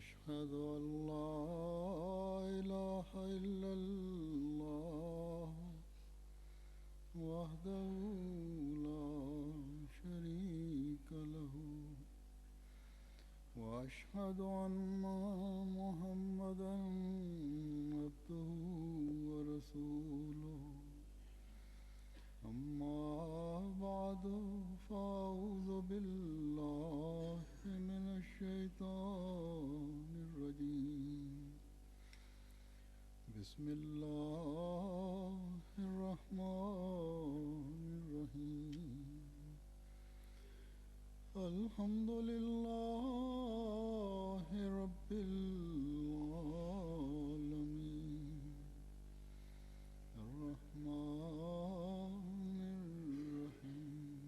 أشهد أن لا إله إلا الله وحده لا شريك له وأشهد أن محمدا عبده ورسوله أما بعد فأعوذ بالله من الشيطان الرجيم بسم الله الرحمن الرحيم الحمد لله رب العالمين الرحمن الرحيم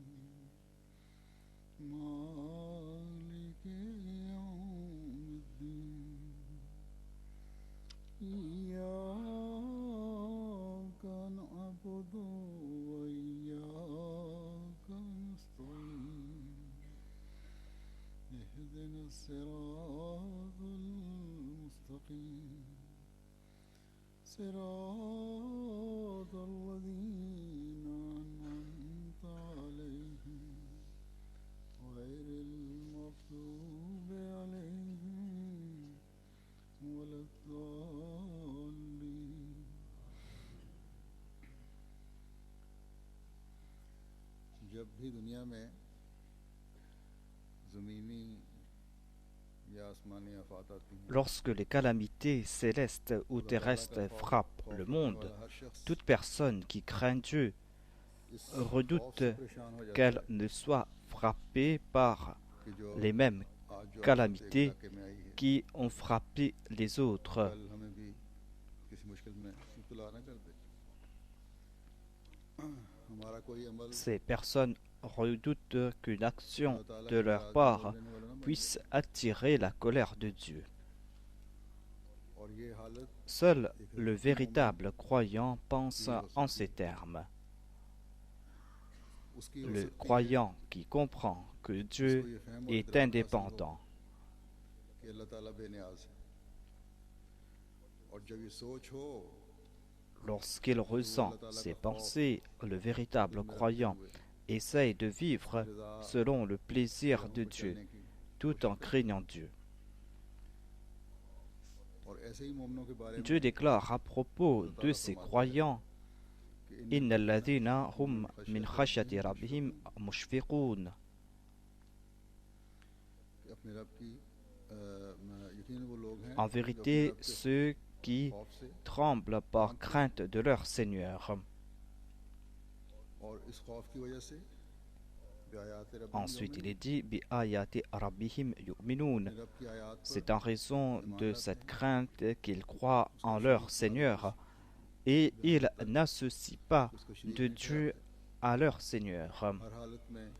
مالك يوم الدين إياك نعبد وإياك نستعين اهدنا الصراط المستقيم صراط الذين أنعمت عليهم غير المغضوب عليهم ولا الضالين जब भी दुनिया में ज़मीनी या आसमानी आफात आती हैं Lorsque les calamités célestes ou तो अल्लाह ताला का terrestres frappent खौफ le रखने monde, वाला हर शख्स toute personne qui craint Dieu इस खौफ redoute से परेशान हो जाता qu'elle है ne soit frappée par कि जो les mêmes आज जो आफत एक calamités इलाके में आई है qui ont frappé les autres. कल हमें भी किसी मुश्किल में मुब्तला न कर दे हमारा कोई अमल Ces personnes redoutent qu'une action अल्लाह ताला de की leur नाराज़गी part में लेने वाला न बन puisse attirer la colère de Dieu. जाए और ये हालत Seul le véritable croyant pense en ces termes. उसकी हो Le सकती है croyant qui comprend que जिसको Dieu ये फहम और est इदराक हासिल हो indépendant. कि अल्लाह ताला बेनियाज है और जब ये सोच हो Lorsqu'il ressent ces pensées, le véritable croyant essaye de vivre selon le plaisir de Dieu, करने की tout en craignant Dieu. और ऐसे ही मोमिनों के बारे में Dieu déclare à propos de ces croyants, कि إن الذين هم من خشية ربهم مشفقون. कि अपने रब की यकीन वो लोग हैं En जो अपने vérité, रब के ceux qui खौफ से tremblent par crainte de leur Seigneur. और इस खौफ की वजह से बेआयात रब Ensuite, il est dit, بِآيَاتِ رَبِّهِمْ يُؤْمِنُونَ. रब की आयात पर C'est en raison de cette crainte qu'ils croient en leur Seigneur et ils n'associent pas de Dieu à leur Seigneur. हर हालत में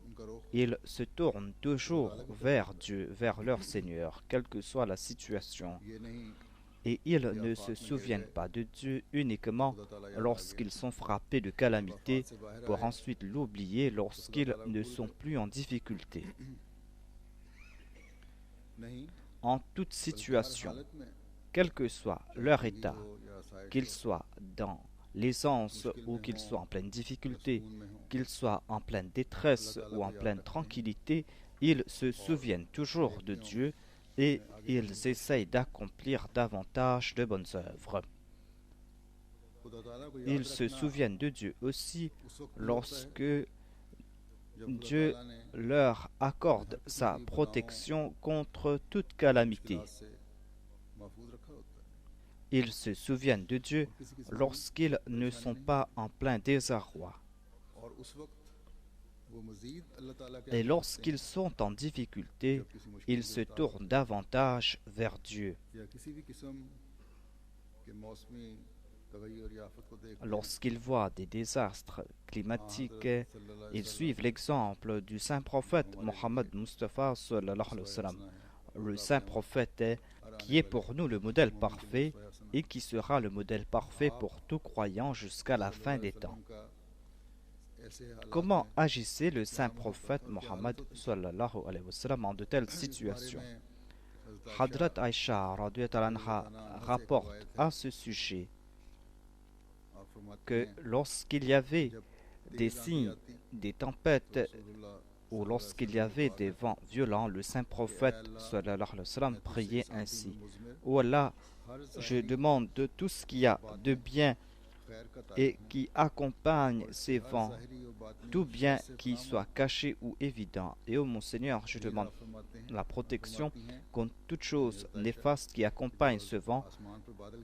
उनका रुख Ils se tournent toujours vers Dieu, vers leur Seigneur, quelle que soit la situation. ये नहीं Et ils ne se souviennent pas de Dieu uniquement lorsqu'ils sont frappés de calamité pour ensuite l'oublier lorsqu'ils ne sont plus en difficulté. नहीं En toute बल्कि हर situation, हालत में quel que soit leur तंगी état, हो या आसाइश qu'ils हो, soient dans l'aisance मुश्किल ou में qu'ils हों, soient en pleine या difficulté, सुकून में हों, qu'ils soient en pleine détresse ou en pleine tranquillité, ils se souviennent toujours de Dieu et ils essayent d'accomplir davantage de bonnes œuvres. खुदा ताला को याद Ils se रखना souviennent de Dieu aussi उस वक्त भी होता है lorsque जब खुदा Dieu ताला ने leur accorde sa protection contre toute calamité. मुश्किलात से महफूज रखा होता है Ils se souviennent de Dieu और किसी किस्म की lorsqu'ils ne sont pas en plein désarroi. और उस वक्त वो मजीद अल्लाह ताला के Et आगे lorsqu'ils sont en difficulté, जब किसी मुश्किल ils से se उतार tournent davantage vers Dieu. या किसी भी किस्म के मौसमी तगय्युर या आफत को देखते हैं Lorsqu'ils voient des désastres climatiques, हज़रत सल्लल्लाहु अलैहि ils suivent l'exemple du saint prophète Mohammed Mustafa sallallahu alayhi wa sallam. Le saint prophète qui est pour nous le modèle parfait et qui sera le modèle parfait pour tout croyant jusqu'à la fin des temps. Comment agissait le saint prophète Mohammed sallallahu alayhi wa sallam en de telles situations? Hadrat Aïcha radhiyallahu anha rapporte à ce sujet que lorsqu'il y avait des signes, des tempêtes ou lorsqu'il y avait des vents violents, le saint prophète sallallahu alayhi wa sallam priait ainsi: Oh Allah, je demande de tout ce qu'il y a de bien et qui accompagne ces vents, tout bien qui soit caché ou évident. Et ô mon Seigneur, je demande la protection contre toute chose néfaste qui accompagne ce vent,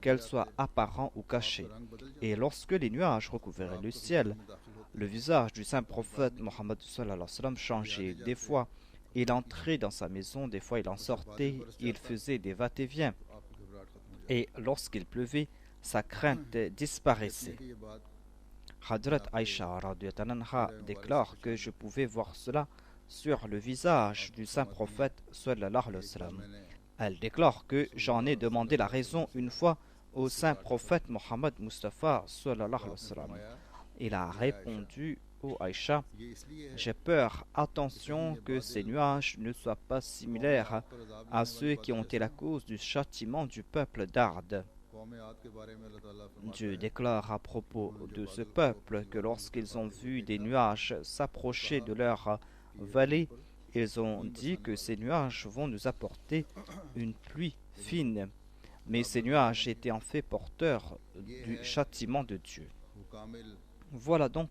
qu'elle soit apparent ou cachée. Et lorsque les nuages recouvraient le ciel, le visage du saint prophète Mohammed sallallahu alayhi wa sallam changeait. Des fois, il entrait dans sa maison, des fois il en sortait, il faisait des va-et-vient. Et lorsqu'il pleuvait, sa crainte disparaissait. Hadrat Aïcha radhiyallahu anha déclare que je pouvais voir cela sur le visage du saint prophète sallallahu alayhi wa sallam. Elle déclare que j'en ai demandé la raison une fois au saint prophète Mohammed Mustafa sallallahu alayhi wa sallam. Il a répondu: ô Aïcha, j'ai peur, attention que ces nuages ne soient pas similaires à ceux qui ont été la cause du châtiment du peuple d'Ard. Dieu déclare à propos de ce peuple que lorsqu'ils ont vu des nuages s'approcher de leur vallée, ils ont dit que ces nuages vont nous apporter une pluie fine. Mais ces nuages étaient en fait porteurs du châtiment de Dieu. Voilà donc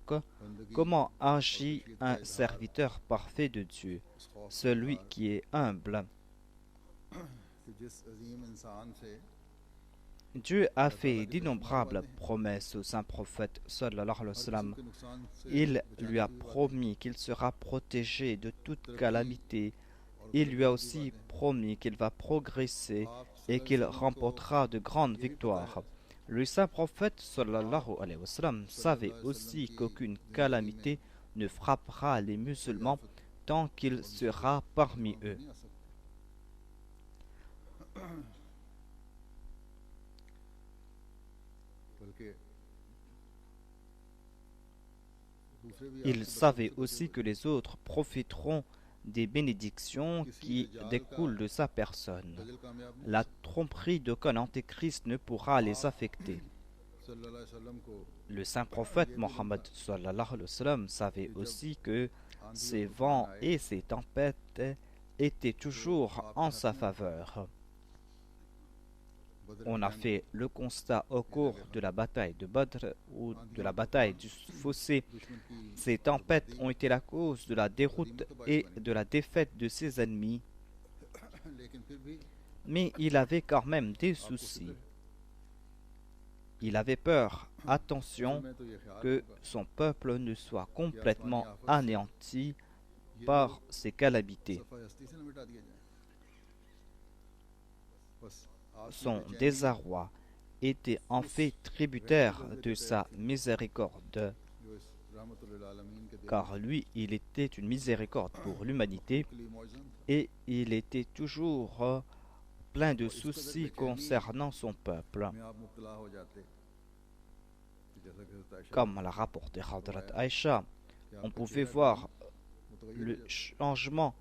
comment agit un serviteur parfait de Dieu, celui qui est humble. Dieu a fait d'innombrables promesses au saint prophète sallallahu alayhi wa sallam. Il lui a promis qu'il sera protégé de toute calamité. Il lui a aussi promis qu'il va progresser et qu'il remportera de grandes victoires. Le saint prophète sallallahu alayhi wa sallam savait aussi qu'aucune calamité ne frappera les musulmans tant qu'il sera parmi eux. Il savait aussi que les autres profiteront des bénédictions qui découlent de sa personne. La tromperie d'aucun antéchrist ne pourra les affecter. Le saint prophète Mohammed sallallahu alayhi wa sallam savait aussi que ces vents et ces tempêtes étaient toujours en sa faveur. On a fait le constat au cours de la bataille de Badr ou de la bataille du fossé. Ces tempêtes ont été la cause de la déroute et de la défaite de ses ennemis. Mais il avait quand même des soucis. Il avait peur, attention, que son peuple ne soit complètement anéanti par ces calamités. Son désarroi était en fait tributaire de sa miséricorde, car lui, il était une miséricorde pour l'humanité et il était toujours plein de soucis concernant son peuple. Comme l'a rapporté Hadrat Aïcha, on pouvait voir le changement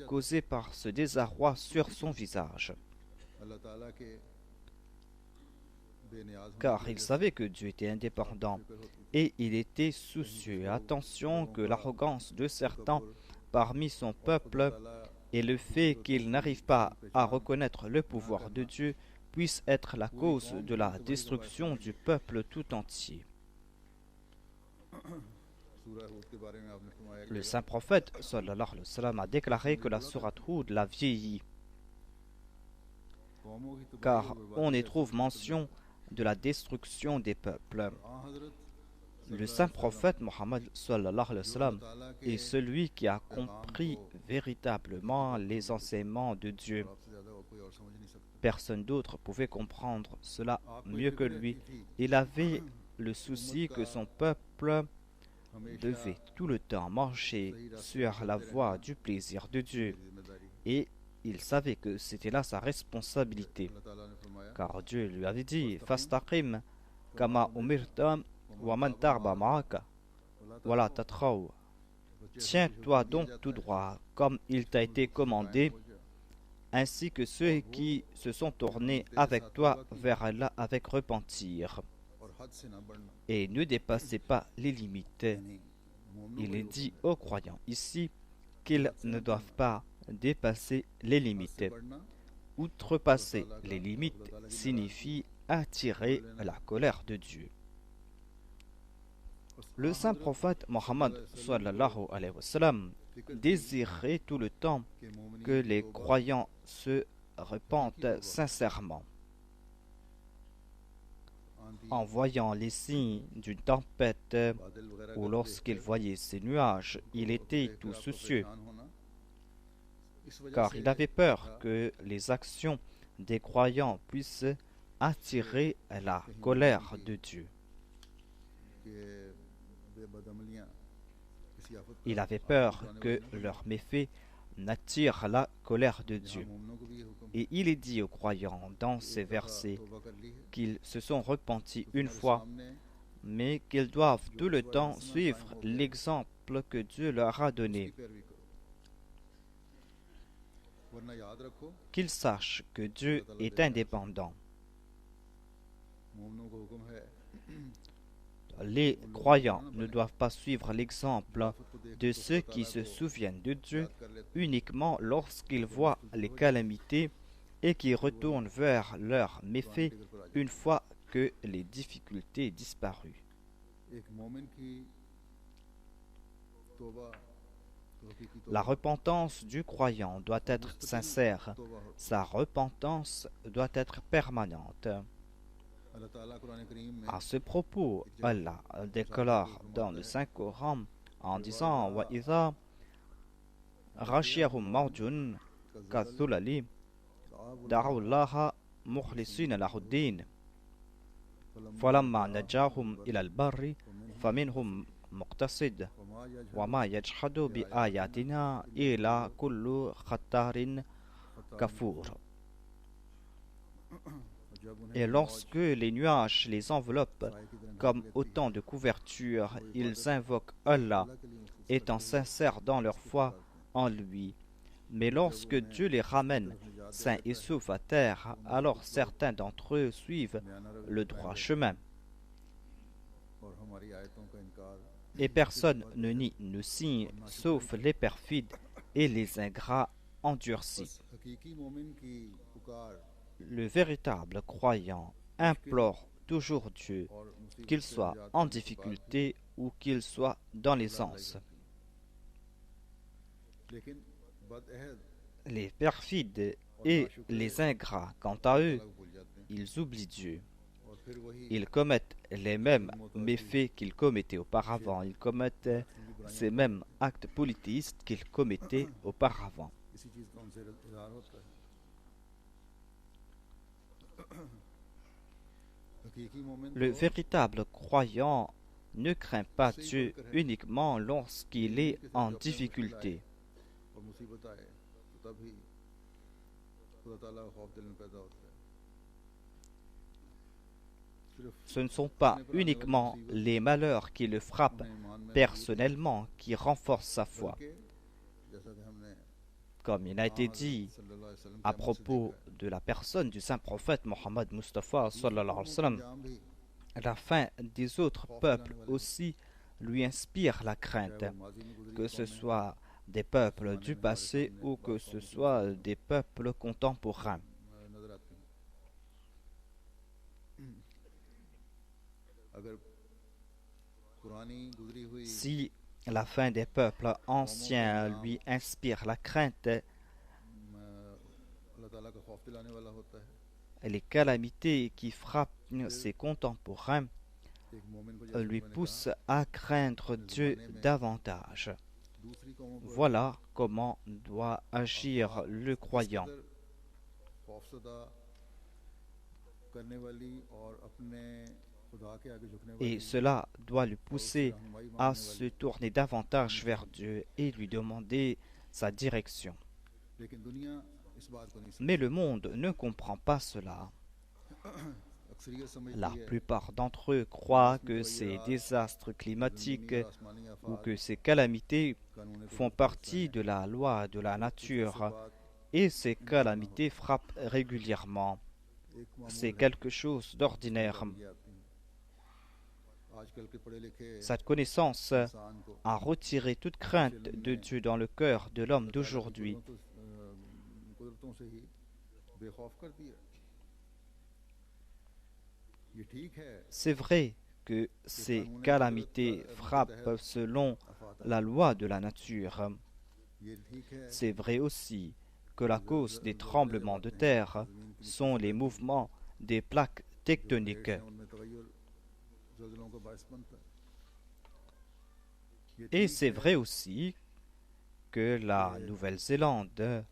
causé par ce désarroi sur son visage. Car il savait que Dieu était indépendant et il était soucieux. Attention que l'arrogance de certains parmi son peuple et le fait qu'ils n'arrivent pas à reconnaître le pouvoir de Dieu puisse être la cause de la destruction du peuple tout entier. Le saint prophète sallallahu alayhi wa sallam a déclaré que la sourate Hud l'a vieilli, car on y trouve mention de la destruction des peuples. Le saint prophète Mohammed sallallahu alayhi wa sallam est celui qui a compris véritablement les enseignements de Dieu. Personne d'autre pouvait comprendre cela mieux que lui. Il avait le souci que son peuple devait tout le temps marcher sur la voie du plaisir de Dieu. Et il savait que c'était là sa responsabilité. Car Dieu lui avait dit: Fastaqim kama umirta wa man tarba ma'aka wala tatraw. Tiens-toi donc tout droit, comme il t'a été commandé, ainsi que ceux qui se sont tournés avec toi vers Allah avec repentir. और हद से न बढ़ना, Et ne dépassez pas les limites. यानी मोमिनों Il को est ये dit aux croyants ici qu'ils ne doivent pas dépasser les हद limites. से बढ़ना Outrepasser les limites signifie attirer la colère de Dieu. Le saint prophète Mohammed sallallahu alayhi wa sallam désirait tout le temps कि मोमिन que les croyants se repentent sincèrement. आंधी En voyant les signes d'une tempête बादल वगैरह ou lorsqu'il voyait ces nuages, il était tout soucieux परेशान होना, इस वजह car से il avait peur que les actions des croyants puissent attirer la colère de Dieu. कि बेबदअमलियां किसी आफत का Il avait peur que leurs méfaits n'attirent la colère de Dieu. मोमिनों को भी ये हुक्म Et il est dit aux croyants dans ces versets तौबा कर ली है, qu'ils se sont repentis une fois, सामने mais qu'ils doivent tout le temps suivre l'exemple que Dieu leur a donné. पैरवी करो, वरना याद रखो Qu'ils sachent que Dieu est indépendant. मोमिनों को हुक्म है Les croyants ne doivent pas suivre l'exemple de ceux qui se souviennent de Dieu याद कर लेते uniquement lorsqu'ils voient les calamités et qui retournent vers leurs méfaits फिक्र पर आ जाए। une fois que les difficultés disparues. एक मोमिन की तौबा तो हकीकी La तौबा repentance du croyant doit être sincère. तौबा हो। Sa repentance doit être permanente. अल्लाह ताला कुरान करीम में À ce propos, Allah déclare dans le Saint-Coran en disant وَإِذَا غَشِيَهُمْ مَوْجٌ كَالظُّلَلِ دعوا الله مخلصين له الدين فلما نجاهم إلى البر فمنهم مقتصد وما يجحد بآياتنا إلا كل ختار كفور. Et lorsque les nuages les enveloppent comme autant de couvertures, ils invoquent Allah, étant sincères dans leur foi en lui. Mais lorsque Dieu les ramène sains et saufs à terre, alors certains d'entre eux suivent le droit chemin. और हमारी आयतों का इनकार Et personne ne nie nos signes, sauf les perfides et les ingrats endurcis. हकीकी मोमिन की पुकार Le véritable croyant implore toujours Dieu, और मुसीबत qu'il soit en difficulté ou qu'il soit dans l'aisance. लेकिन बदअहद Les perfides et les ingrats, quant à eux, अल्लाह को भूल जाते हैं ils oublient Dieu. और फिर वही Ils commettent les mêmes méfaits qu'ils commettaient auparavant. Ils commettent ces mêmes actes polythéistes qu'ils commettaient auparavant. इसी चीज का उनसे इजहार होता है। हकीकी मोमिन Le तो véritable croyant ne craint pas Dieu uniquement lorsqu'il est en difficulté. और मुसीबत आए तो तभी खुदा ताला का खौफ दिल में पैदा होता है। सिर्फ Ce ne sont pas uniquement les malheurs qui le frappent अपने ईमान में personnellement qui renforcent sa foi. बल्कि जैसा कि हमने Comme il a été dit सल्लल्लाहु अलैहि वसल्लम à के अमल से propos देखा है। de la personne du saint prophète Mohammed Mustafa sallallahu alayhi wa sallam, अंजाम भी la fin des autres peuples aussi lui inspire la crainte, चाहे वो माजी में गुजरी que ce कौमें soit des peuples du passé ou que ce soit des peuples contemporains. नजर आती हैं। अगर पुरानी गुजरी हुई Si la fin des peuples anciens lui inspire la crainte, अल्लाह ताला का खौफ दिलाने वाला होता है, les calamités qui frappent ses contemporains एक मोमिन को जैसे lui मैंने poussent à craindre Dieu davantage. कहा, दूसरी कौमों पर Voilà comment doit agir le croyant. खौफसदा करने वाली और अपने खुदा के आगे झुकने Et वाली cela doit le pousser रहनुमाई à मांगने se वाली, tourner davantage vers Dieu et lui demander sa direction. लेकिन दुनिया इस बात को नहीं Mais le monde ne comprend pas cela. समझती। अक्सरियत समझती La है plupart d'entre eux croient que ces désastres climatiques ज़मीनी और आसमानी ou आफात que ces calamités कानून font partie de la loi de la nature बात et ces calamités frappent régulièrement. C'est quelque chose d'ordinaire. Cette connaissance a retiré toute crainte de Dieu dans le cœur de l'homme d'aujourd'hui. C'est vrai que ces calamités frappent selon la loi de la nature. C'est vrai aussi que la cause des tremblements de terre sont les mouvements des plaques tectoniques. Et c'est vrai aussi que la Nouvelle-Zélande,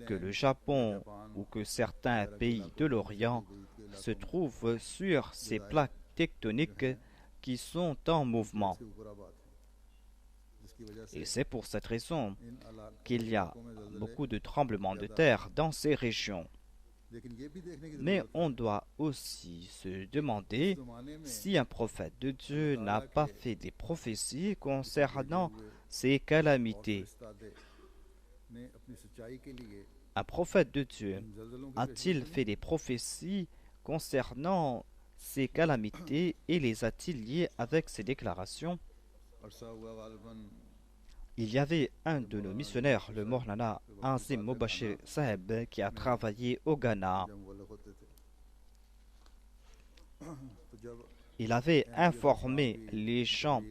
que le Japon ou que certains pays de l'Orient se trouvent sur ces plaques tectoniques qui sont en mouvement. Et c'est pour cette raison qu'il y a beaucoup de tremblements de terre dans ces régions. Mais on doit aussi se demander si un prophète de Dieu n'a pas fait des prophéties concernant ces calamités. Un prophète de Dieu a-t-il fait des prophéties concernant ces calamités et les a-t-il liées avec ses déclarations? Il y avait un de nos missionnaires, le Maulana Azim Mubashir Saheb, qui a travaillé au Ghana. Il avait informé les gens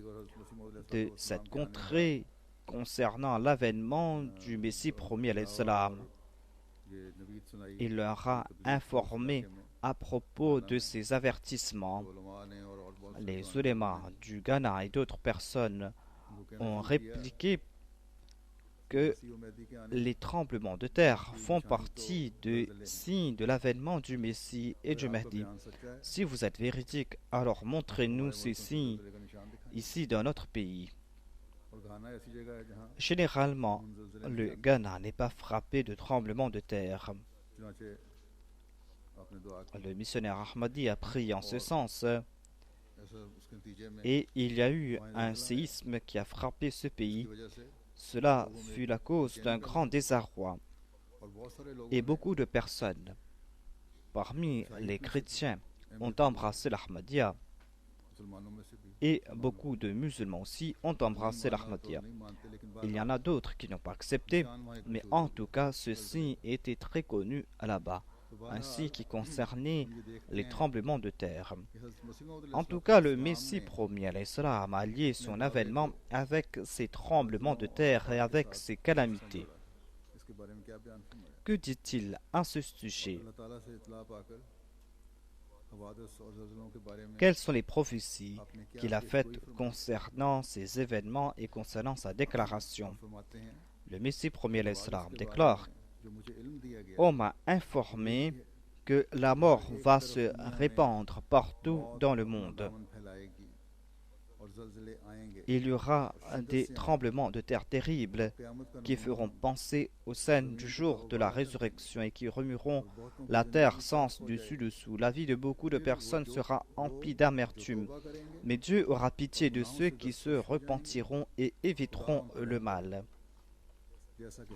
de cette contrée concernant l'avènement du Messie promis à l'Islam. Il leur a informé à propos de ces avertissements. Les ulémas du Ghana et d'autres personnes ont répliqué que les tremblements de terre font partie des signes de l'avènement du Messie et du Mahdi. Si vous êtes véridique, alors montrez-nous ces signes ici dans notre pays. Généralement, le Ghana n'est pas frappé de tremblements de terre. Le missionnaire Ahmadi a prié en ce sens et il y a eu un séisme qui a frappé ce pays. Cela fut la cause d'un grand désarroi et beaucoup de personnes parmi les chrétiens ont embrassé l'Ahmadiyya et beaucoup de musulmans aussi ont embrassé l'Ahmadiyya. Il y en a d'autres qui n'ont pas accepté, mais en tout cas ceci était très connu là-bas, ainsi qui concernait les tremblements de terre. En tout cas, le Messie promis à l'Islam a lié son avènement avec ces tremblements de terre et avec ces calamités. Que dit-il à ce sujet? Quelles sont les prophéties qu'il a faites concernant ces événements et concernant sa déclaration? Le Messie promis à l'Islam déclare: on m'a informé que la mort va se répandre partout dans le monde. Il y aura des tremblements de terre terribles qui feront penser aux scènes du jour de la résurrection et qui remueront la terre sens dessus-dessous. La vie de beaucoup de personnes sera emplie d'amertume, mais Dieu aura pitié de ceux qui se repentiront et éviteront le mal.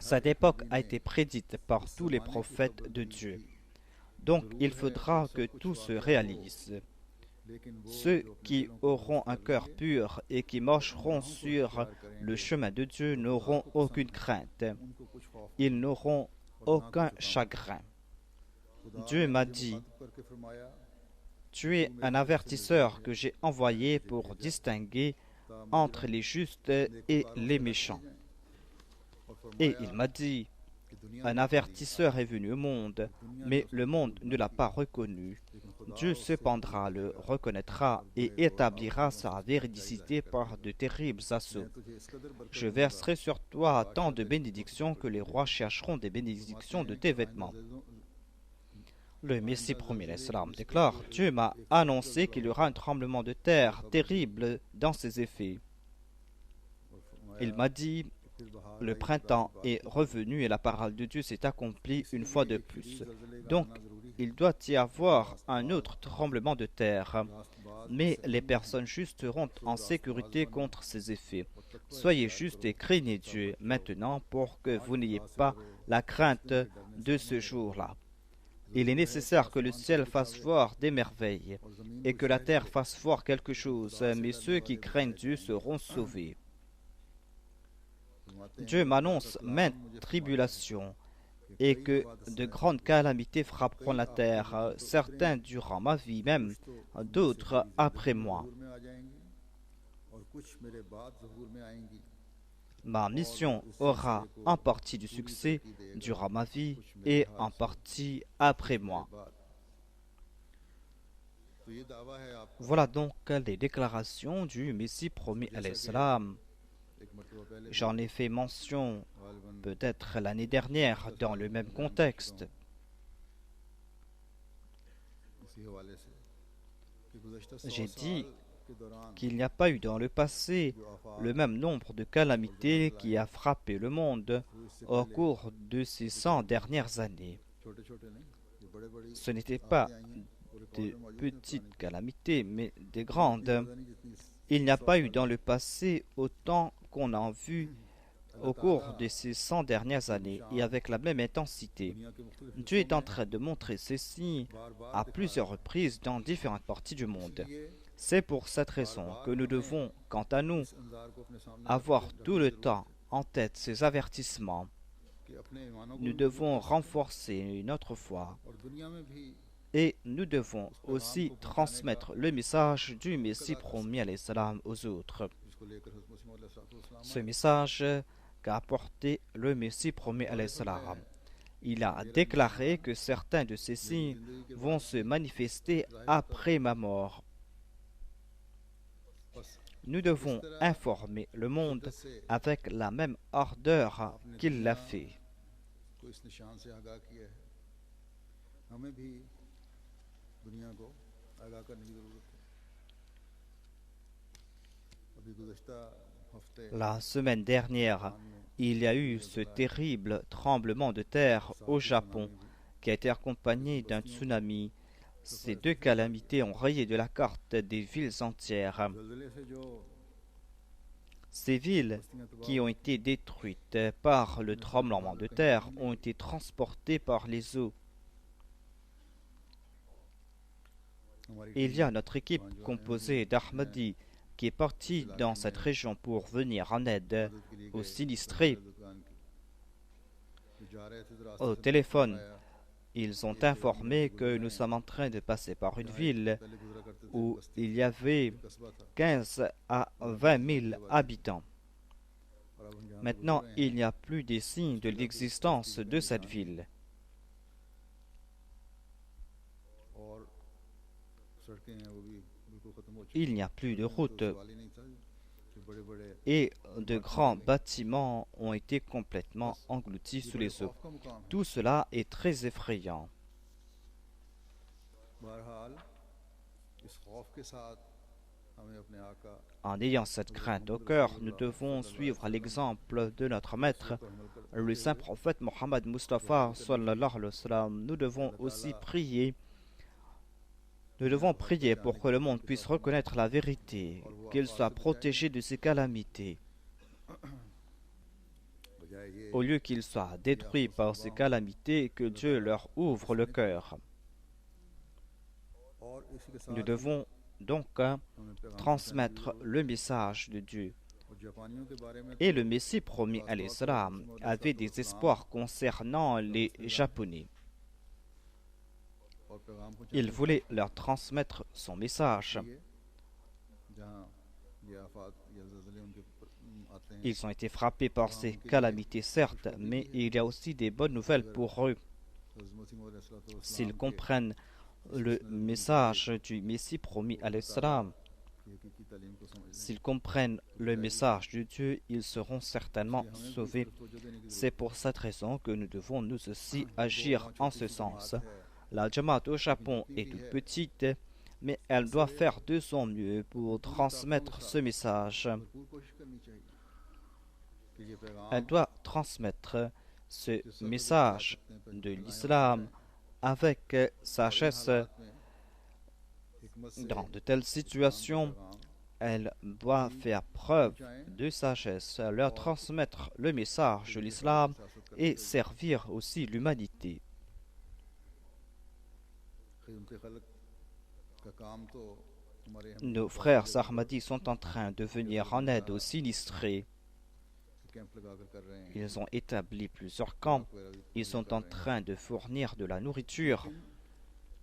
Cette époque a été prédite par tous les prophètes de Dieu. Donc il faudra que tout se réalise. Ceux qui auront un cœur pur et qui marcheront sur le chemin de Dieu n'auront aucune crainte. Ils n'auront aucun chagrin. Dieu m'a dit: tu es un avertisseur que j'ai envoyé pour distinguer entre les justes et les méchants. Et il m'a dit: un avertisseur est venu au monde, mais le monde ne l'a pas reconnu. Dieu cependant le reconnaîtra et établira sa véridicité par de terribles assauts. Je verserai sur toi tant de bénédictions que les rois chercheront des bénédictions de tes vêtements. Le Messie promis l'Islam déclare: Dieu m'a annoncé qu'il y aura un tremblement de terre terrible dans ses effets. Il m'a dit: le printemps est revenu et la parole de Dieu s'est accomplie une fois de plus. Donc, il doit y avoir un autre tremblement de terre. Mais les personnes justes seront en sécurité contre ces effets. Soyez justes et craignez Dieu maintenant pour que vous n'ayez pas la crainte de ce jour-là. Il est nécessaire que le ciel fasse voir des merveilles et que la terre fasse voir quelque chose, mais ceux qui craignent Dieu seront sauvés. Dieu m'annonce maintes tribulations et que de grandes calamités frapperont la terre, certains durant ma vie même, d'autres après moi. Ma mission aura en partie du succès durant ma vie et en partie après moi. Voilà donc les déclarations du Messie promis à l'Islam. J'en ai fait mention peut-être l'année dernière dans le même contexte. J'ai dit qu'il n'y a pas eu dans le passé le même nombre de calamités qui a frappé le monde au cours de ces 100 dernières années. Ce n'était pas des petites calamités, mais des grandes. Il n'y a pas eu dans le passé autant qu'on a vu au cours de ces 100 dernières années et avec la même intensité. Dieu est en train de montrer ceci à plusieurs reprises dans différentes parties du monde. C'est pour cette raison que nous devons, quant à nous, avoir tout le temps en tête ces avertissements. Nous devons renforcer notre foi et nous devons aussi transmettre le message du Messie promis à l'Islam aux autres. Ce message qu'a apporté le Messie promis à l'Islam. Il a déclaré que certains de ces signes vont se manifester après ma mort. Nous devons informer le monde avec la même ardeur qu'il l'a fait. La semaine dernière, il y a eu ce terrible tremblement de terre au Japon qui a été accompagné d'un tsunami. Ces deux calamités ont rayé de la carte des villes entières. Ces villes qui ont été détruites par le tremblement de terre ont été transportées par les eaux. Il y a notre équipe composée d'Ahmadis qui est partie dans cette région pour venir en aide aux sinistrés. Au téléphone, ils ont informé que nous sommes en train de passer par une ville où il y avait 15 à 20 000 habitants. Maintenant, il n'y a plus des signes de l'existence de cette ville. Il n'y a plus de route et de grands bâtiments ont été complètement engloutis sous les eaux. Tout cela est très effrayant. En ayant cette crainte au cœur, nous devons suivre l'exemple de notre maître, le saint prophète Mohammed Mustafa sallallahu alayhi wa sallam. Nous devons aussi prier. Nous devons prier pour que le monde puisse reconnaître la vérité, qu'il soit protégé de ces calamités. Au lieu qu'ils soient détruits par ces calamités, que Dieu leur ouvre le cœur. Nous devons donc transmettre le message de Dieu. Et le Messie promis à l'Islam avait des espoirs concernant les Japonais. Il voulait leur transmettre son message. Ils ont été frappés par ces calamités, certes, mais il y a aussi des bonnes nouvelles pour eux. S'ils comprennent le message du Messie promis à l'Islam, s'ils comprennent le message de Dieu, ils seront certainement sauvés. C'est pour cette raison que nous devons nous aussi agir en ce sens. La Jamaat au Japon est toute petite, mais elle doit faire de son mieux pour transmettre ce message. Elle doit transmettre ce message de l'islam avec sagesse. Dans de telles situations, elle doit faire preuve de sagesse, leur transmettre le message de l'islam et servir aussi l'humanité. Nos frères Ahmadis sont en train de venir en aide aux sinistrés. Ils ont établi plusieurs camps. Ils sont en train de fournir de la nourriture.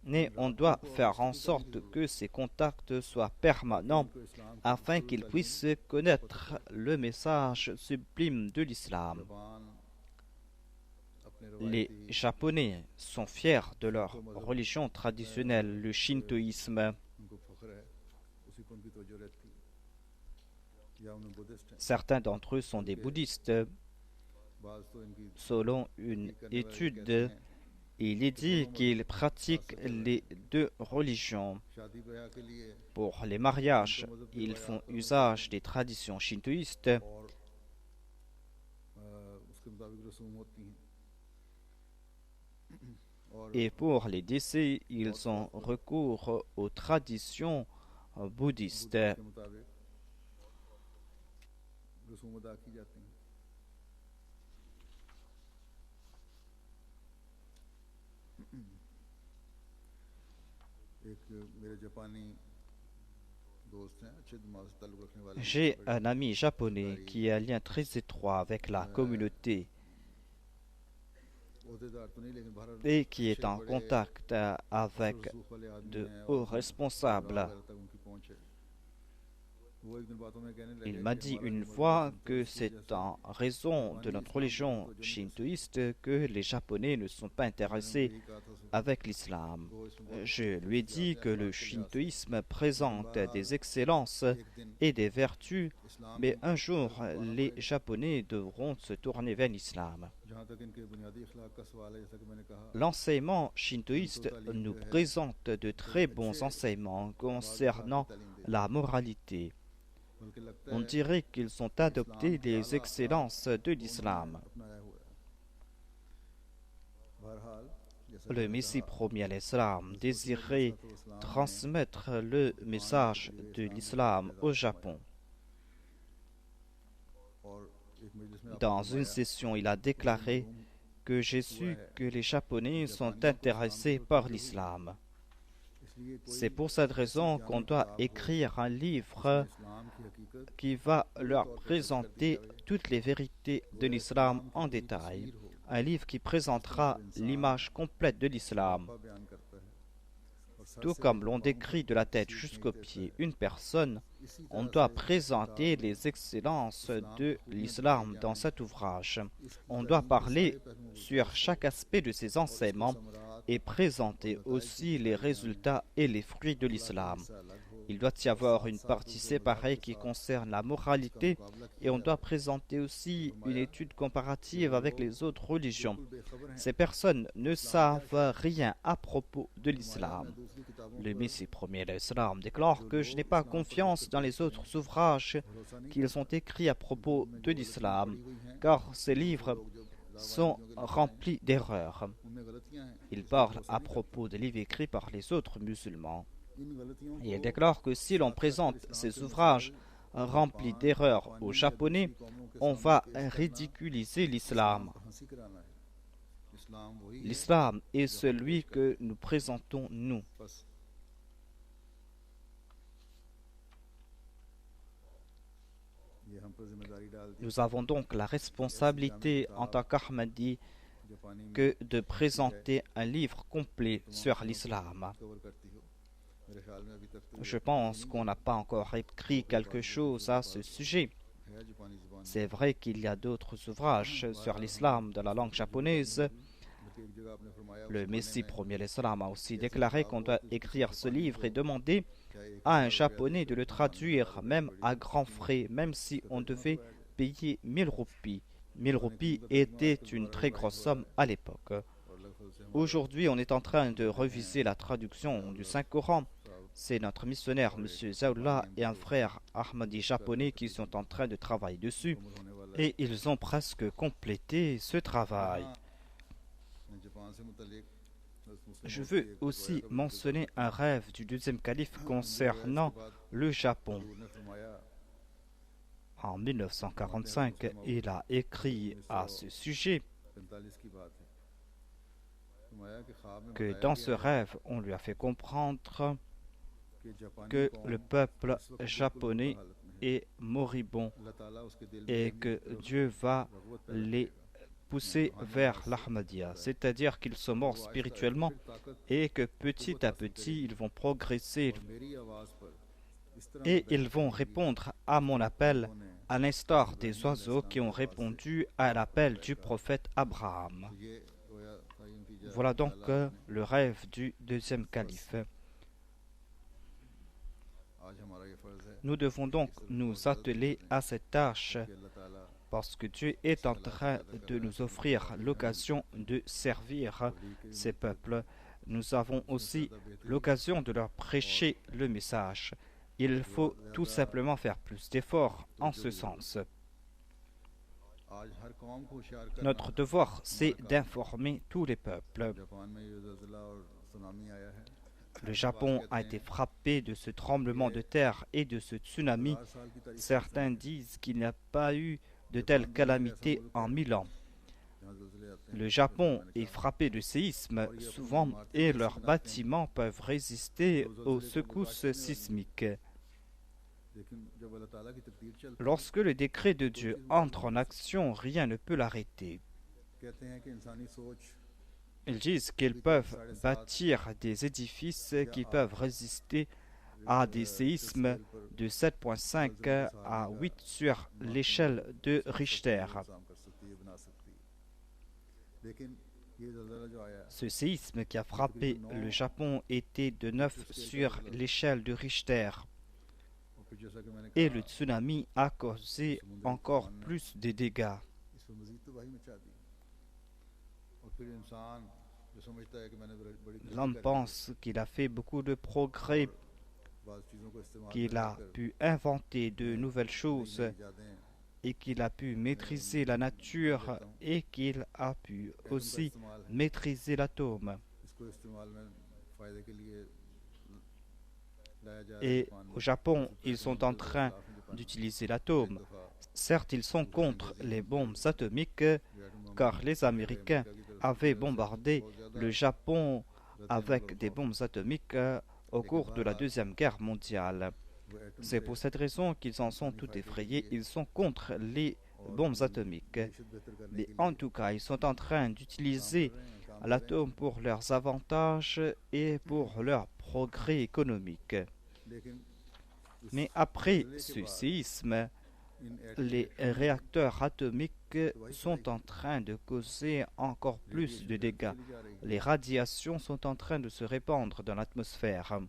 Mais on doit faire en sorte que ces contacts soient permanents afin qu'ils puissent connaître le message sublime de l'islam. Les Japonais sont fiers de leur religion traditionnelle, le shintoïsme. Certains d'entre eux sont des bouddhistes. Selon une étude, il est dit qu'ils pratiquent les deux religions. Pour les mariages, ils font usage des traditions shintoïstes. Et pour les décès, ils ont recours aux traditions bouddhistes. J'ai un ami japonais qui a un lien très étroit avec la communauté et qui est en contact avec de hauts responsables. Il m'a dit une fois que c'est en raison de notre religion shintoïste que les Japonais ne sont pas intéressés avec l'islam. Je lui ai dit que le shintoïsme présente des excellences et des vertus, mais un jour les Japonais devront se tourner vers l'islam. L'enseignement shintoïste nous présente de très bons enseignements concernant la moralité. On dirait qu'ils ont adopté les excellences de l'islam. Le Messie premier l'islam désirait transmettre le message de l'islam au Japon. Dans une session, il a déclaré que j'ai su que les Japonais sont intéressés par l'islam. C'est pour cette raison qu'on doit écrire un livre qui va leur présenter toutes les vérités de l'islam en détail. Un livre qui présentera l'image complète de l'islam. Tout comme l'on décrit de la tête jusqu'aux pieds une personne, on doit présenter les excellences de l'islam dans cet ouvrage. On doit parler sur chaque aspect de ses enseignements et présenter aussi les résultats et les fruits de l'islam. Il doit y avoir une partie séparée qui concerne la moralité et on doit présenter aussi une étude comparative avec les autres religions. Ces personnes ne savent rien à propos de l'islam. Le Messie premier l'islam déclare que je n'ai pas confiance dans les autres ouvrages qu'ils ont écrits à propos de l'islam, car ces livres sont remplis d'erreurs. Il parle à propos des livres écrits par les autres musulmans. Et il déclare que si l'on présente ces ouvrages remplis d'erreurs aux Japonais, on va ridiculiser l'islam. L'islam est celui que nous présentons nous. Nous avons donc la responsabilité en tant qu'Ahmadi que de présenter un livre complet sur l'islam. Je pense qu'on n'a pas encore écrit quelque chose à ce sujet. C'est vrai qu'il y a d'autres ouvrages sur l'islam de la langue japonaise. Le Messie premier l'islam a aussi déclaré qu'on doit écrire ce livre et demander à un japonais de le traduire, même à grands frais, même si on devait payer 1000 roupies. 1000 roupies était une très grosse somme à l'époque. Aujourd'hui, on est en train de reviser la traduction du Saint-Coran. C'est notre missionnaire, M. Zaoula, et un frère Ahmadi japonais qui sont en train de travailler dessus. Et ils ont presque complété ce travail. Je veux aussi mentionner un rêve du deuxième calife concernant le Japon. En 1945, il a écrit à ce sujet que dans ce rêve, on lui a fait comprendre que le peuple japonais est moribond et que Dieu va les pousser vers l'Ahmadiyya, c'est-à-dire qu'ils sont morts spirituellement et que petit à petit ils vont progresser et ils vont répondre à mon appel à l'instar des oiseaux qui ont répondu à l'appel du prophète Abraham. Voilà donc le rêve du deuxième calife. Nous devons donc nous atteler à cette tâche parce que Dieu est en train de nous offrir l'occasion de servir ces peuples. Nous avons aussi l'occasion de leur prêcher le message. Il faut tout simplement faire plus d'efforts en ce sens. Notre devoir, c'est d'informer tous les peuples. Le Japon a été frappé de ce tremblement de terre et de ce tsunami. Certains disent qu'il n'y a pas eu de telles calamités en 1000 ans. Le Japon est frappé de séismes souvent et leurs bâtiments peuvent résister aux secousses sismiques. Lorsque le décret de Dieu entre en action, rien ne peut l'arrêter. Ils disent qu'ils peuvent bâtir des édifices qui peuvent résister à des séismes de 7,5 à 8 sur l'échelle de Richter. Ce séisme qui a frappé le Japon était de 9 sur l'échelle de Richter. Et le tsunami a causé encore plus de dégâts. L'homme pense qu'il a fait beaucoup de progrès, qu'il a pu inventer de nouvelles choses et qu'il a pu maîtriser la nature et qu'il a pu aussi maîtriser l'atome. Et au Japon, ils sont en train d'utiliser l'atome. Certes, ils sont contre les bombes atomiques car les Américains avaient bombardé le Japon avec des bombes atomiques au cours de la Deuxième Guerre mondiale. C'est pour cette raison qu'ils en sont tout effrayés. Ils sont contre les bombes atomiques. Mais en tout cas, ils sont en train d'utiliser l'atome pour leurs avantages et pour leur progrès économique. Mais après ce séisme, les réacteurs atomiques sont en train de causer encore plus de dégâts. Les radiations sont en train de se répandre dans l'atmosphère.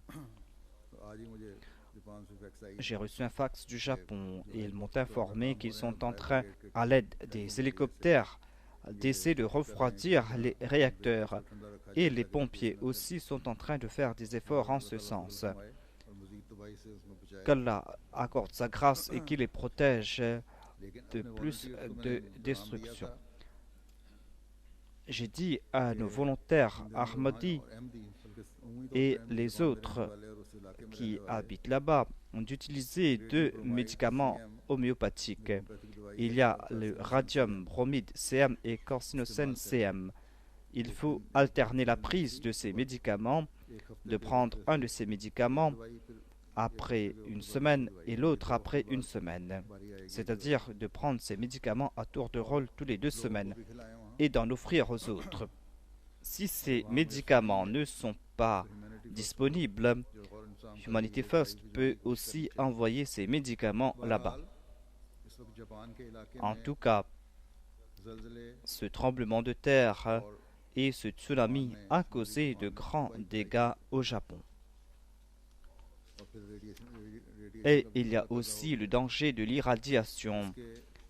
J'ai reçu un fax du Japon et ils m'ont informé qu'ils sont en train, à l'aide des hélicoptères, d'essayer de refroidir les réacteurs. Et les pompiers aussi sont en train de faire des efforts en ce sens. Qu'Allah accorde sa grâce et qu'il les protège de plus de destruction. J'ai dit à nos volontaires Ahmadis et les autres qui habitent là-bas d'utiliser 2 médicaments homéopathiques. Il y a le radium bromide CM et carcinocène CM. Il faut alterner la prise de ces médicaments, de prendre un de ces médicaments après une semaine et l'autre après une semaine. C'est-à-dire de prendre ces médicaments à tour de rôle tous les 2 semaines et d'en offrir aux autres. Si ces médicaments ne sont pas disponibles, Humanity First peut aussi envoyer ces médicaments là-bas. En tout cas, ce tremblement de terre et ce tsunami a causé de grands dégâts au Japon. Et il y a aussi le danger de l'irradiation,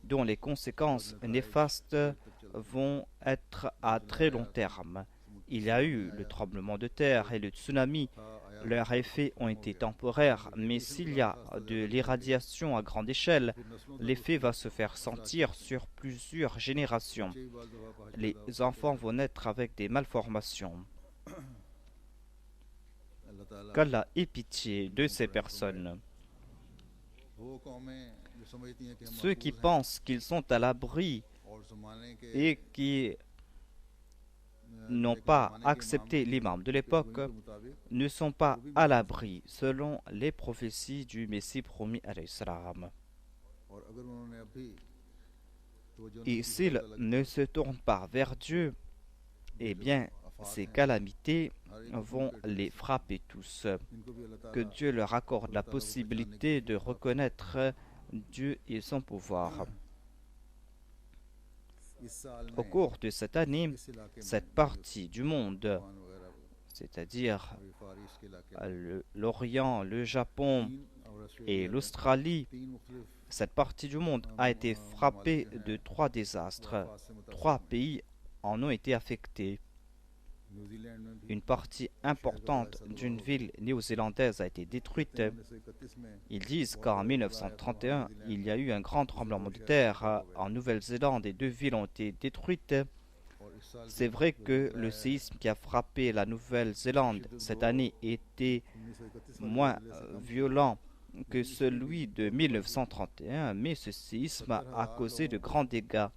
dont les conséquences néfastes vont être à très long terme. Il y a eu le tremblement de terre et le tsunami. Leurs effets ont été temporaires, mais s'il y a de l'irradiation à grande échelle, l'effet va se faire sentir sur plusieurs générations. Les enfants vont naître avec des malformations. ताला qu'Allah ait pitié de ces personnes. वो कौमें जो समझती हैं कि हम Ceux qui महफूज हैं pensent qu'ils sont à l'abri और ज़माने के et qui n'ont एक pas ज़माने के इमाम accepté l'imam de के l'époque के मुताबिक ne sont pas à l'abri selon les prophéties du Messie promis alayhi salam. और अगर उन्होंने अभी तवज्जो नहीं Et की s'ils अल्लाह ताला ne se tournent pas vers Dieu, eh bien, ces calamités vont les frapper tous. इनको भी अल्लाह Que ताला Dieu leur accorde la possibilité de reconnaître Dieu et son pouvoir. इस साल Au में cours de cette année, इस इलाके में cette partie du monde, Japan वगैरह c'est-à-dire और फारिस के इलाके में l'Orient, le Japon चीन और et ऑस्ट्रेलिया में l'Australie, तीन मुख्तलिफ cette partie du monde a été frappée de 3 désastres. आफात से मुतासर 3 हैं। pays en ont été affectés. New Zealand में भी Une partie importante d'une ville néo-zélandaise a été détruite. 1931 में Ils disent qu'en 1931, il y a eu un grand tremblement de terre en Nouvelle-Zélande et 2 villes ont été détruites. और इस साल C'est vrai que le séisme qui a frappé la Nouvelle-Zélande cette année était 1931 moins violent que celui de 1931, mais ce séisme a causé de grands dégâts.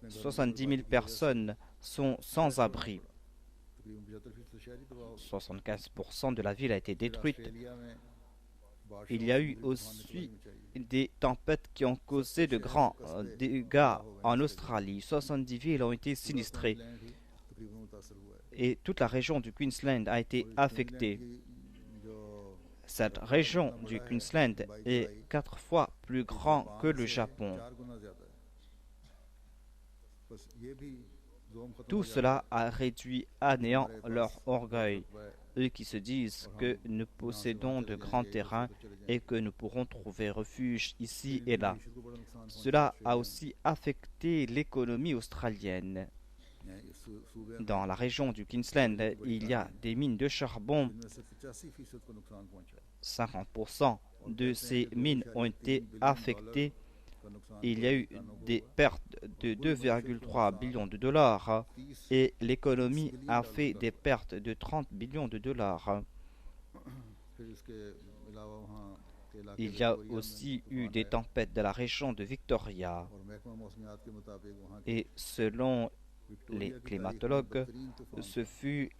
70 000 personnes sont sans abri. तकरीबन 75% शहरी तबाह हो 75% de la ville a été गए। détruite. Australia में बारिशों Il y a से eu बुरी तूफान aussi निकलने चाहिए। des tempêtes qui ont causé de grands dégâts en Australie. 70 villes ont été sinistrées Queensland ही तकरीबन मुतासर हुआ है। et toute la région du Queensland a été और इस affectée. क्वींसलैंड की जो Cette région du Queensland est 4 fois plus grand que le Japon. 4 गुना ज्यादा है। बस ये भी जोम खत्म Tout हो जाएगा। cela a réduit à néant हमारे leur पास orgueil, है, eux qui se disent que nous possédons de grands terrains et que nous pourrons trouver refuge ici et là. मईशत को बड़ा नुकसान Cela पहुंचा a aussi affecté l'économie australienne. है। इस सूबे में Dans la région du Queensland, il y a des mines de charbon. इनमें से 85% को नुकसान पहुंचा है। 50% de ces mines ont été affectées. का नुकसान Il y a eu des pertes de 2,3 billions de dollars et l'économie a fait des pertes de 30 billions de dollars. फिर इसके अलावा वहाँ के इलाके Il y a विक्टोरिया में aussi eu तूफान des है। tempêtes dans la région de Victoria और महकमा मौसमियात के मुताबिक वहाँ के et selon विक्टोरिया les की तारीख में climatologues, बदतरीन तूफान ce fut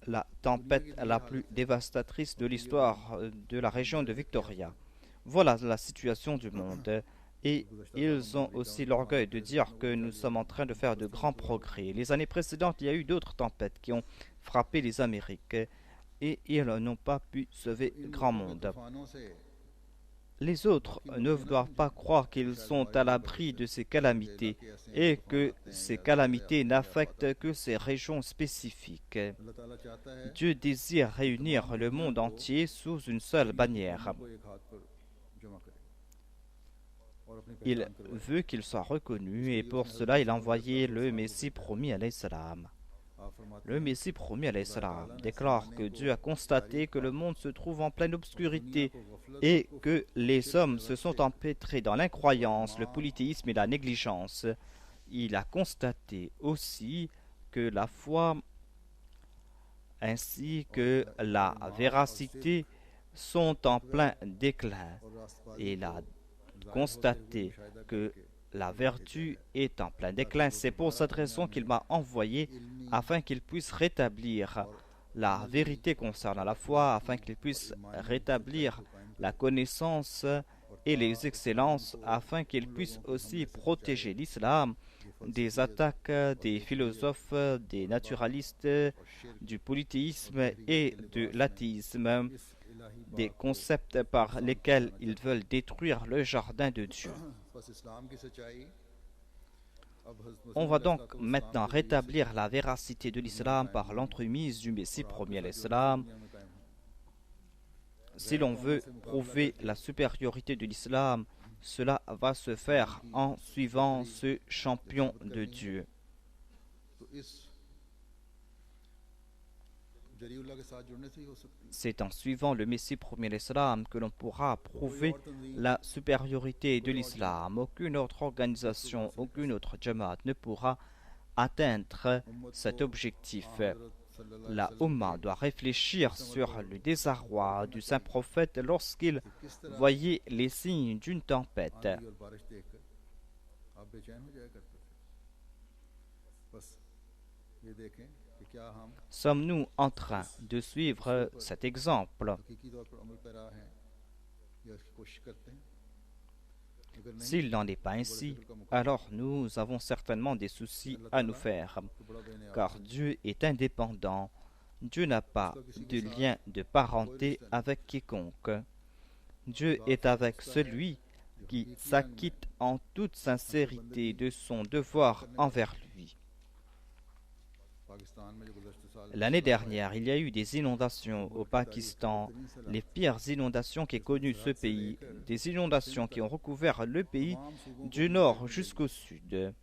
la tempête la plus dévastatrice de l'histoire de la région de Victoria. Voilà la situation du monde. Et ils ont aussi l'orgueil de dire que nous sommes en train de faire de grands progrès. Les années précédentes, il y a eu d'autres tempêtes qui ont frappé les Amériques et ils n'ont pas pu sauver grand monde. तूफानों से Les autres ne doivent pas croire qu'ils sont à l'abri de ces calamités et que ces calamités n'affectent que ces régions spécifiques. अल्लाह ताला चाहता है Dieu désire réunir le monde entier sous une seule bannière. को एक हाथ पर जमा करे और अपनी Il पहचान करवाए। veut qu'il soit reconnu et pour cela il a envoyé le Messie promis alayhi salam. आप फरमाते Le Messie promis alayhi salam déclare que Dieu a constaté que le monde se trouve en pleine obscurité et que les hommes se sont empêtrés dans l'incroyance, le polythéisme et la négligence. Il a constaté aussi que la foi ainsi que la véracité sont en plein déclin. और रास्तबाजी Et il a को constaté मुशाहिदा que करके la vertu est en plein déclin. C'est pour cette raison qu'il m'a envoyé afin qu'il puisse rétablir la vérité concernant la foi, afin qu'il puisse rétablir la connaissance et les excellences, afin qu'il puisse aussi protéger l'islam des attaques des philosophes, des naturalistes, du polythéisme et de l'athéisme, des concepts par lesquels ils veulent détruire le jardin de Dieu. बस इस्लाम की सच्चाई अब हज़रत On मसीह va का donc फैसला maintenant rétablir la véracité de l'islam par l'entremise du Messie premier alayhi salam. दुनिया में कायम है। Si l'on veut prouver la supériorité de l'islam, cela va se faire en suivant ce champion de Dieu. तो इस जरीउल्लाह के साथ जुड़ने से ही हो सकती है। C'est en suivant le Messie premier alayhi salam que l'on pourra prouver la supériorité de l'islam. Aucune autre organisation, aucune autre jamaat ne pourra atteindre cet objectif. हज़रत La Oumma doit réfléchir sur le désarroi du saint prophète lorsqu'il voyait les signes d'une tempête. Sommes-nous en train de suivre cet exemple? S'il n'en est pas ainsi, alors nous avons certainement des soucis à nous faire, car Dieu est indépendant. Dieu n'a pas de lien de parenté avec quiconque. Dieu est avec celui qui s'acquitte en toute sincérité de son devoir envers lui. L'année dernière, il y a eu des inondations au Pakistan, les pires inondations qu'ait connues ce pays, des inondations qui ont recouvert le pays du nord jusqu'au sud,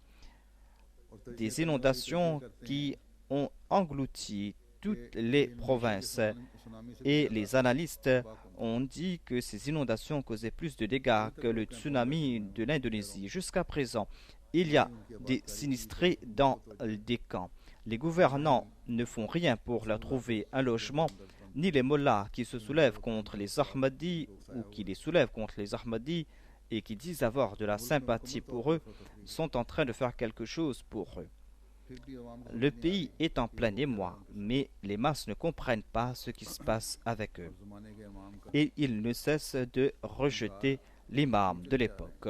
des inondations qui ont englouti toutes les provinces. Et les analystes ont dit que ces inondations causaient plus de dégâts que le tsunami de l'Indonésie. Jusqu'à présent, il y a des sinistrés dans des camps. Les gouvernants ne font rien pour leur trouver un logement, ni les mollahs qui se soulèvent contre les Ahmadis ou qui les soulèvent contre les Ahmadis et qui disent avoir de la sympathie pour eux sont en train de faire quelque chose pour eux. Le pays est en plein émoi, mais les masses ne comprennent pas ce qui se passe avec eux. Et ils ne cessent de rejeter l'imam de l'époque.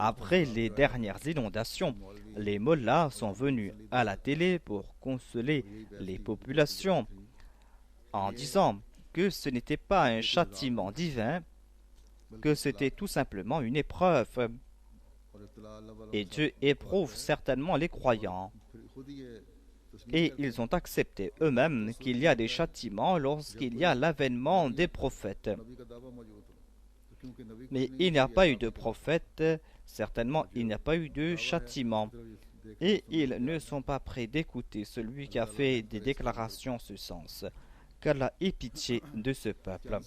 Après les dernières inondations, les mollahs sont venus à la télé pour consoler les populations en disant que ce n'était pas un châtiment divin, que c'était tout simplement une épreuve. Et Dieu éprouve certainement les croyants. Et ils ont accepté eux-mêmes qu'il y a des châtiments lorsqu'il y a l'avènement des prophètes. Mais il n'y a pas eu de prophète, certainement il n'y a pas eu de châtiment. Et ils ne sont pas prêts d'écouter celui qui a fait des déclarations en ce sens. Qu'Allah ait pitié de ce peuple.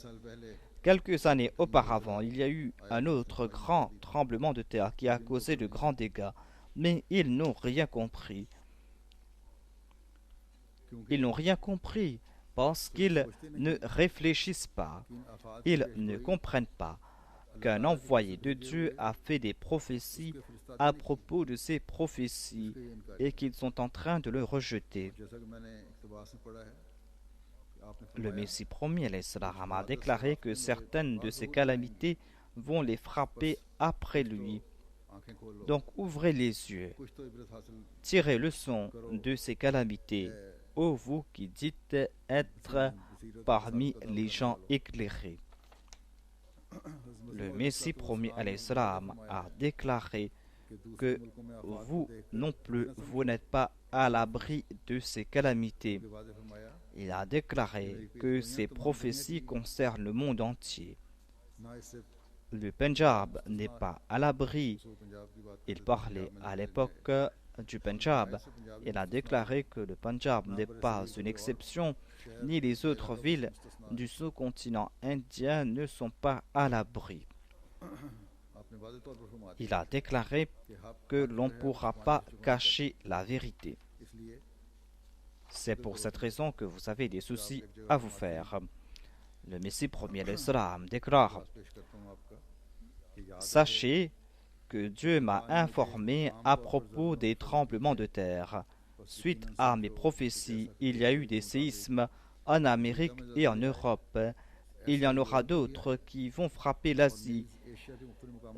Quelques années auparavant, il y a eu un autre grand tremblement de terre qui a causé de grands dégâts, mais ils n'ont rien compris. Ils n'ont rien compris parce qu'ils ne réfléchissent pas. Ils ne comprennent pas qu'un envoyé de Dieu a fait des prophéties à propos de ces prophéties et qu'ils sont en train de le rejeter. Le Messie promis a déclaré que certaines de ces calamités vont les frapper après lui. Donc ouvrez les yeux, tirez leçon de ces calamités, ô vous qui dites être parmi les gens éclairés. Le Messie promis a déclaré que vous non plus, vous n'êtes pas à l'abri de ces calamités. Il a déclaré que ces prophéties concernent le monde entier. Le Pendjab n'est pas à l'abri. Il parlait à l'époque du Pendjab. Il a déclaré que le Pendjab n'est pas une exception, ni les autres villes du sous-continent indien ne sont pas à l'abri. Il a déclaré que l'on ne pourra pas cacher la vérité. C'est pour cette raison que vous avez des soucis à vous faire. Le Messie premier l'Islam déclare: Sachez que Dieu m'a informé à propos des tremblements de terre. Suite à mes prophéties, il y a eu des séismes en Amérique et en Europe. Il y en aura d'autres qui vont frapper l'Asie.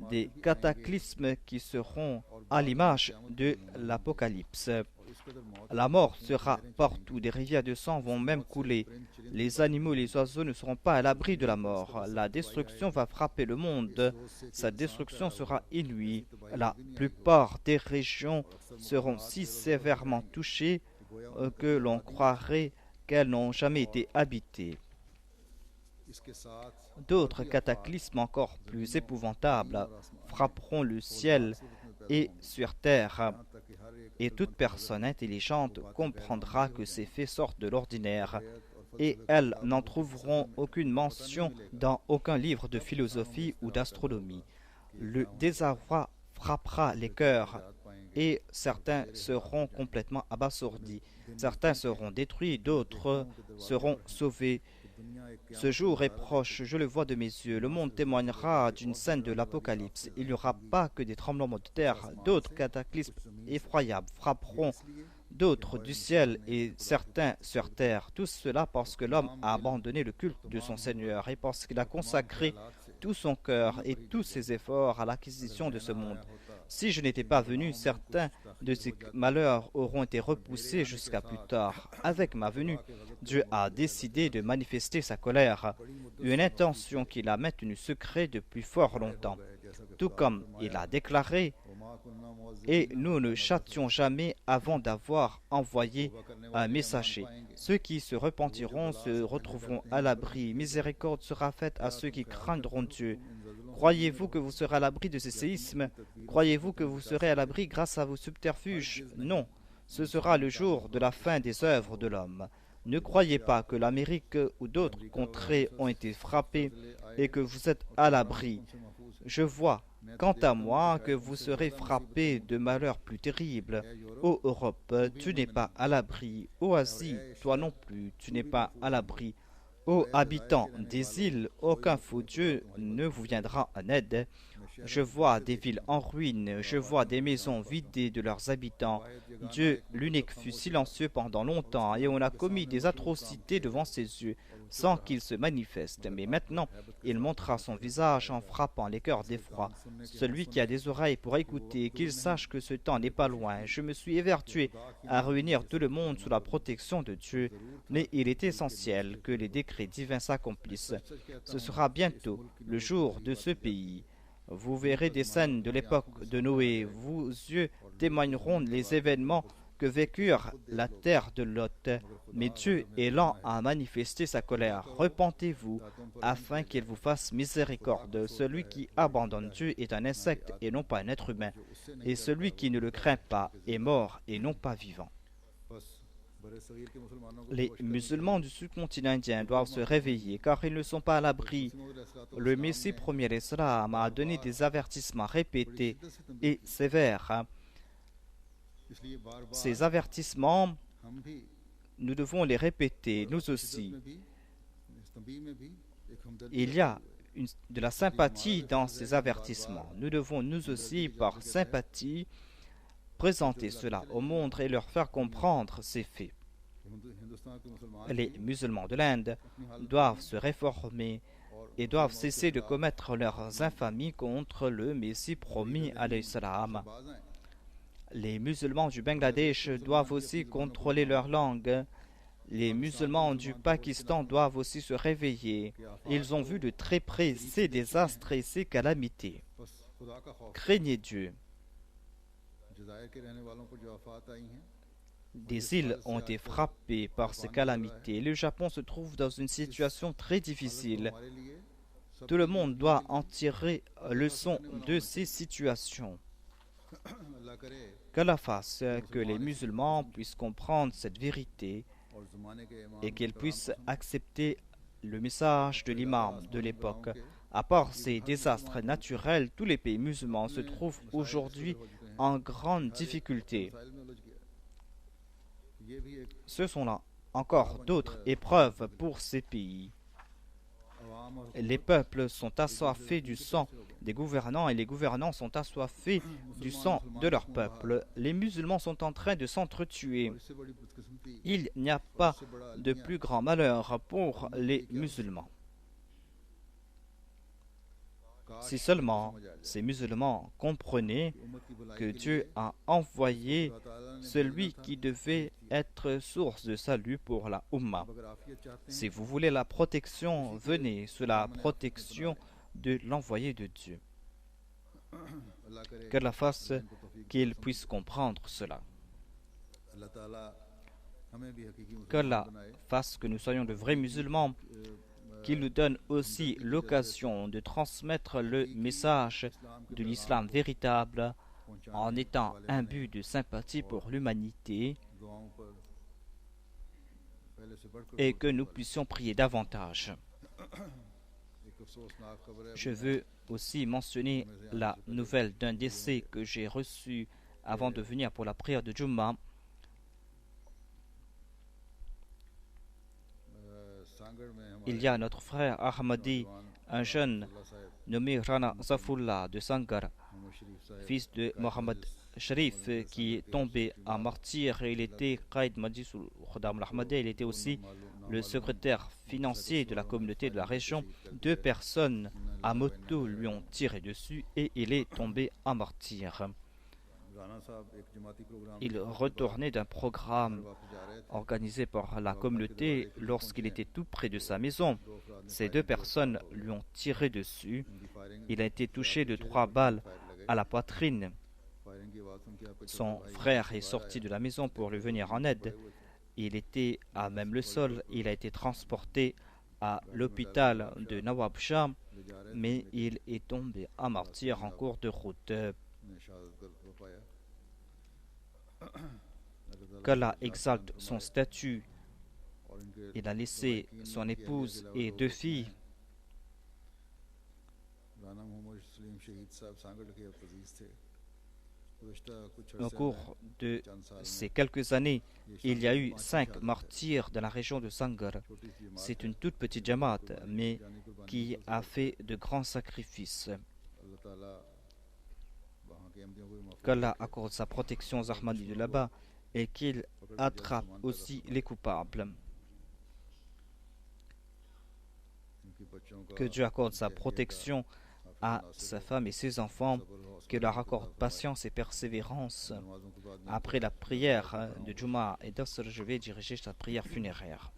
Des cataclysmes qui seront à l'image de l'Apocalypse. La mort sera partout, des rivières de sang vont même couler. Les animaux et les oiseaux ne seront pas à l'abri de la mort. La destruction va frapper le monde. Cette destruction sera inouïe. La plupart des régions seront si sévèrement touchées que l'on croirait qu'elles n'ont jamais été habitées. D'autres cataclysmes encore plus épouvantables frapperont le ciel et sur terre, et toute personne intelligente comprendra que ces faits sortent de l'ordinaire, et elles n'en trouveront aucune mention dans aucun livre de philosophie ou d'astronomie. Le désarroi frappera les cœurs et certains seront complètement abasourdis. Certains seront détruits, d'autres seront sauvés. Ce jour est proche, je le vois de mes yeux. Le monde témoignera d'une scène de l'Apocalypse. Il n'y aura pas que des tremblements de terre, d'autres cataclysmes effroyables frapperont d'autres du ciel et certains sur terre. Tout cela parce que l'homme a abandonné le culte de son Seigneur et parce qu'il a consacré tout son cœur et tous ses efforts à l'acquisition de ce monde. Si je n'étais pas venu, certains de ces malheurs auront été repoussés jusqu'à plus tard. Avec ma venue, Dieu a décidé de manifester sa colère, une intention qu'il a maintenue secrète depuis fort longtemps. Tout comme il a déclaré, et nous ne châtions jamais avant d'avoir envoyé un messager. Ceux qui se repentiront se retrouveront à l'abri. Miséricorde sera faite à ceux qui craindront Dieu. Croyez-vous que vous serez à l'abri de ces séismes? Croyez-vous que vous serez à l'abri grâce à vos subterfuges? Non, ce sera le jour de la fin des œuvres de l'homme. Ne croyez pas que l'Amérique ou d'autres contrées ont été frappées et que vous êtes à l'abri. Je vois, quant à moi, que vous serez frappés de malheurs plus terribles. Ô Europe, tu n'es pas à l'abri. Ô Asie, toi non plus, tu n'es pas à l'abri. Ô habitants des îles, aucun faux Dieu ne vous viendra en aide. Je vois des villes en ruine, je vois des maisons vidées de leurs habitants. Dieu, l'unique, fut silencieux pendant longtemps et on a commis des atrocités devant ses yeux, sans qu'il se manifeste. Mais maintenant, il montrera son visage en frappant les cœurs d'effroi. Celui qui a des oreilles pour écouter, qu'il sache que ce temps n'est pas loin. Je me suis évertué à réunir tout le monde sous la protection de Dieu, mais il est essentiel que les décrets divins s'accomplissent. Ce sera bientôt le jour de ce pays. Vous verrez des scènes de l'époque de Noé. Vos yeux témoigneront les événements que vécurent la terre de Lot. Mais Dieu est lent à manifester sa colère. Repentez-vous afin qu'il vous fasse miséricorde. Celui qui abandonne Dieu est un insecte et non pas un être humain. Et celui qui ne le craint pas est mort et non pas vivant. Les musulmans du sous-continent indien doivent se réveiller car ils ne sont pas à l'abri. Le Messie premier l'Islam a donné des avertissements répétés et sévères. Ces avertissements, nous devons les répéter, nous aussi. Il y a de la sympathie dans ces avertissements. Nous devons, nous aussi, par sympathie, présenter cela au monde et leur faire comprendre ces faits. Les musulmans de l'Inde doivent se réformer et doivent cesser de commettre leurs infamies contre le Messie promis alayhi salam. Les musulmans du Bangladesh doivent aussi contrôler leur langue. Les musulmans du Pakistan doivent aussi se réveiller. Ils ont vu de très près ces désastres et ces calamités. Craignez Dieu. Des îles ont été frappées par ces calamités. Le Japon se trouve dans une situation très difficile. Tout le monde doit en tirer leçon de ces situations. Qu'Allah fasse que les musulmans puissent comprendre cette vérité et qu'ils puissent accepter le message de l'imam de l'époque. À part ces désastres naturels, tous les pays musulmans se trouvent aujourd'hui en grande difficulté. Ce sont là encore d'autres épreuves pour ces pays. Les peuples sont assoiffés du sang des gouvernants et les gouvernants sont assoiffés du sang de leur peuple. Les musulmans sont en train de s'entretuer. Il n'y a pas de plus grand malheur pour les musulmans. Si seulement ces musulmans comprenaient que Dieu a envoyé celui qui devait être source de salut pour la Ummah. Si vous voulez la protection, venez sous la protection de l'envoyé de Dieu. Qu'Allah fasse qu'il puisse comprendre cela. Qu'Allah fasse que nous soyons de vrais musulmans, qu'il nous donne aussi l'occasion de transmettre le message de l'islam véritable en étant imbu de sympathie pour l'humanité et que nous puissions prier davantage. Je veux aussi mentionner la nouvelle d'un décès que j'ai reçu avant de venir pour la prière de Jumma, il y a notre frère Ahmadi, un jeune nommé Rana Zafullah de Sangar, fils de Mohamed Sharif, qui est tombé en martyr. Il était Qaïd Majlisul Khudam al-Ahmadi. Il était aussi le secrétaire financier de la communauté de la région. 2 personnes à moto lui ont tiré dessus et il est tombé en martyr. Il retournait d'un programme organisé par la communauté lorsqu'il était tout près de sa maison. Ces 2 personnes lui ont tiré dessus. Il a été touché de 3 balles à la poitrine. Son frère est sorti de la maison pour lui venir en aide. Il était à même le sol. Il a été transporté à l'hôpital de Nawab Shah, mais il est tombé en martyr en cours de route. Qu'Allah exalte son statut. Il a laissé son épouse et 2 filles. Au cours de ces quelques années, il y a eu 5 martyrs dans la région de Sangar. C'est une toute petite jamaat, mais qui a fait de grands sacrifices. Qu'Allah accorde sa protection aux Ahmadis de là-bas et qu'il attrape aussi les coupables. Que Dieu accorde sa protection à sa femme et ses enfants, que leur accorde patience et persévérance. Après la prière de Juma et d'Asr, je vais diriger sa prière funéraire.